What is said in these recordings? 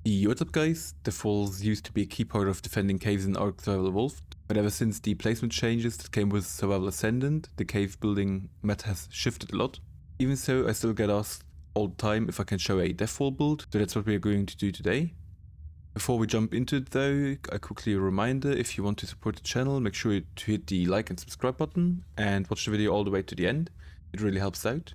Yo, what's up guys? Deathwalls used to be a key part of defending caves in ARK Survival Evolved, but ever since the placement changes that came with Survival Ascended, the cave building meta has shifted a lot. Even so, I still get asked all the time if I can show a deathwall build, so that's what we are going to do today. Before we jump into it though, a quickly reminder, if you want to support the channel, make sure to hit the like and subscribe button and watch the video all the way to the end. It really helps out.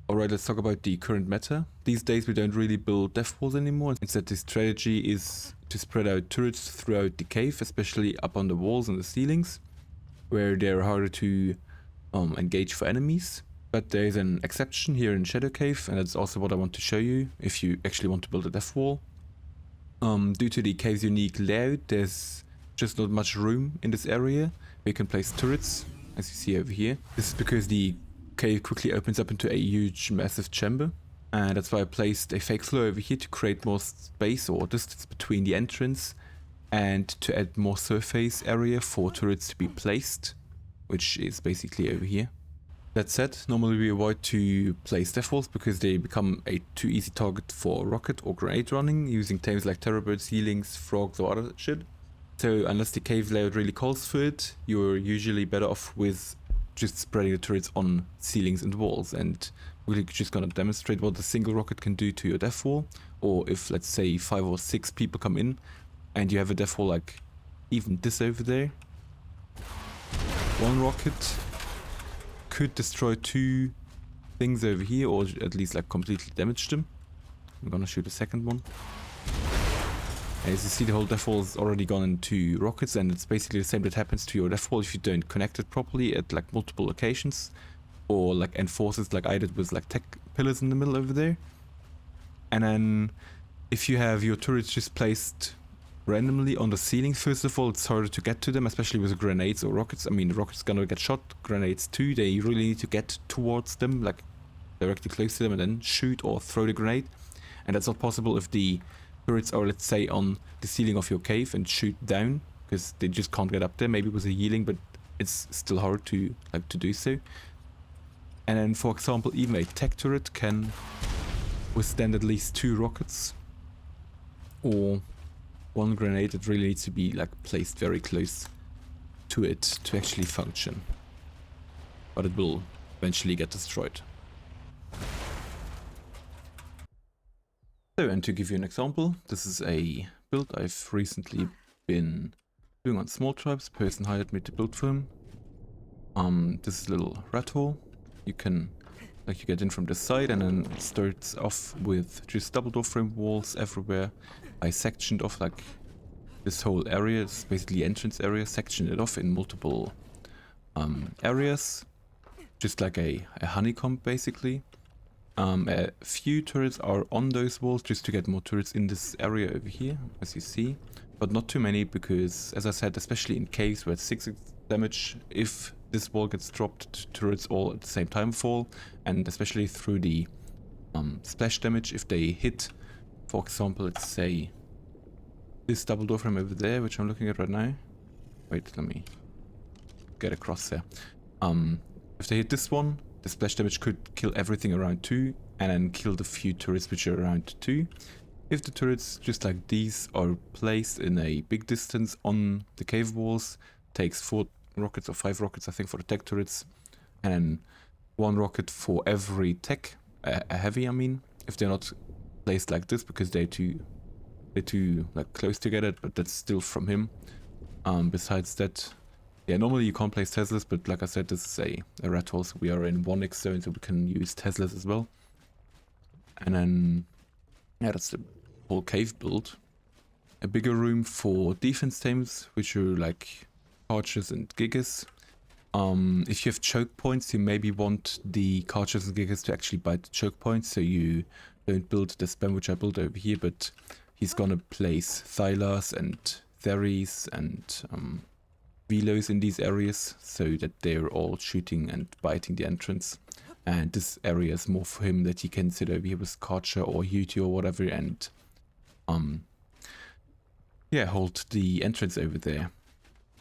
Alright, let's talk about the current meta. These days we don't really build deathwalls anymore. Instead, the strategy is to spread out turrets throughout the cave, especially up on the walls and the ceilings, where they're harder to engage for enemies. But there is an exception here in Shadow Cave, and that's also what I want to show you if you actually want to build a deathwall. Due to the cave's unique layout, there's just not much room in this area where you can place turrets, as you see over here. This is because the cave quickly opens up into a huge massive chamber, and that's why I placed a fake floor over here to create more space or distance between the entrance and to add more surface area for turrets to be placed, which is basically over here. That said, normally we avoid to place deathwalls because they become a too easy target for rocket or grenade running using tames like terrorbirds, healings, frogs or other shit. So unless the cave layout really calls for it, you're usually better off with just spreading the turrets on ceilings and walls, and we're just gonna demonstrate what a single rocket can do to your deathwall, or if let's say 5 or 6 people come in and you have a deathwall like even this over there. One rocket could destroy 2 things over here, or at least like completely damage them. I'm gonna shoot a second one. As you see, the whole deathwall is already gone into rockets, and it's basically the same that happens to your deathwall if you don't connect it properly at like multiple locations, or like enforce it like I did with like tech pillars in the middle over there. And then if you have your turrets just placed randomly on the ceiling, first of all, it's harder to get to them, especially with grenades or rockets. I mean, the rocket's gonna get shot, grenades too. They really need to get towards them, like directly close to them, and then shoot or throw the grenade. And that's not possible if the turrets are, let's say, on the ceiling of your cave and shoot down, because they just can't get up there. Maybe with a healing, but it's still hard to do so. And then, for example, even a tech turret can withstand at least 2 rockets or 1 grenade. That really needs to be like placed very close to it to actually function, but it will eventually get destroyed. So, and to give you an example, this is a build I've recently been doing on small tribes. Person hired me to build for him. This is a little rat hole. You can, like, you get in from this side, and then it starts off with just double door frame walls everywhere. I sectioned off like this whole area. It's basically entrance area, sectioned it off in multiple areas, just like a honeycomb basically. A few turrets are on those walls just to get more turrets in this area over here, as you see, but not too many because, as I said, especially in caves where it's 6 damage, if this wall gets dropped, turrets all at the same time fall, and especially through the splash damage, if they hit, for example, let's say this double door frame over there, which I'm looking at right now. Wait, let me get across there. If they hit this one, the splash damage could kill everything around 2, and then kill the few turrets which are around 2. If the turrets, just like these, are placed in a big distance on the cave walls, takes 4 rockets or 5 rockets, I think, for the tech turrets, and then 1 rocket for every tech, a heavy, I mean, if they're not placed like this because they're too like close together, but that's still from him. Besides that, yeah, normally you can't place Teslas, but like I said, this is a rat hole, so we are in 1x zone, so we can use Teslas as well. And then, yeah, that's the whole cave build. A bigger room for defense tames, which are like Archers and Gigas. If you have choke points, you maybe want the Archers and Gigas to actually bite the choke points, so you don't build the spam which I built over here, but he's gonna place Thylas and Theres and Velos in these areas, so that they're all shooting and biting the entrance. And this area is more for him, that he can sit over here with Karcher or Yuti or whatever, and yeah, hold the entrance over there.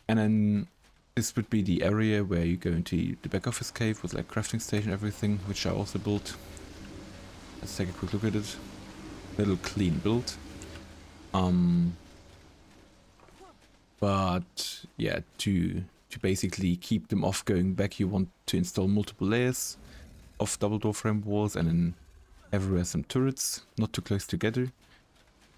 And then this would be the area where you go into the back office cave with like crafting station, everything, which I also built. Let's take a quick look at it. little clean build. But yeah, to basically keep them off going back, you want to install multiple layers of double door frame walls, and then everywhere some turrets, not too close together.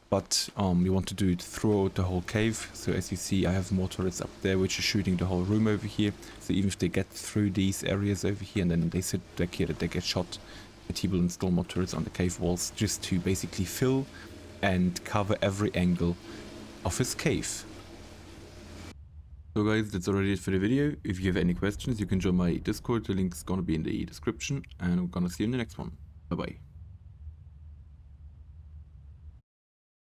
But you want to do it throughout the whole cave. So as you see, I have more turrets up there which are shooting the whole room over here. So even if they get through these areas over here and then they sit back here, that they get shot, but he will install more turrets on the cave walls just to basically fill and cover every angle of his cave. So guys, that's already it for the video. If you have any questions, you can join my Discord. The link's gonna be in the description, and I'm gonna see you in the next one. Bye bye.